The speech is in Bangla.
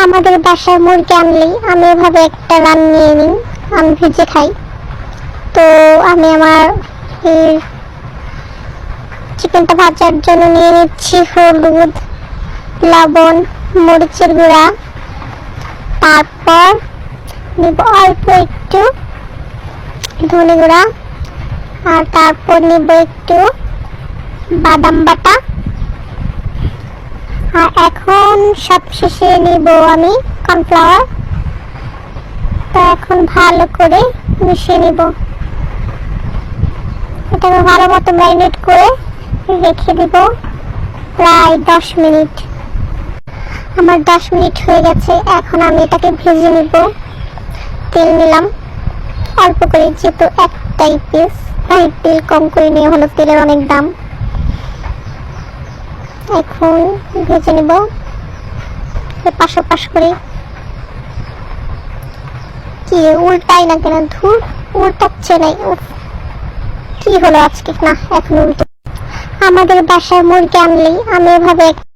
আমাদের বাসায় মুরগি আনলেই আমি এভাবে একটা রান নিয়ে নিই, আমি ভেজে খাই। তো আমি আমার এই চিকেনটা ভাজার জন্য নিয়ে নিচ্ছি হলুদ, লবণ, মরিচের গুঁড়া, তারপর নিব অল্প একটু ধনে গুঁড়া, আর তারপর নিব একটু বাদাম বাটা, আর এখন সবশেষে নিব আমি কর্নফ্লাওয়ার। তো এখন ভালো করে মিশিয়ে নিব, এটাকে ভালো মতো ম্যারিনেট করে রেখে দিব প্রায় 10 মিনিট। আমার 10 মিনিট হয়ে গেছে, এখন আমি এটাকে ভেজে নিব। তেল নিলাম অল্প করে, যেহেতু একটাই পিস, তাই তেল কম করে নিয়ে হলো, তেলের অনেক দাম। এখন ভেজে নিব পাশ করে। কি উল্টাই না কেন, ধুর উল্টাচ্ছে নাই, কি হলো আজকে, না এখন উল্টে। আমাদের বাসায় মুরগি আনলেই আমি এভাবে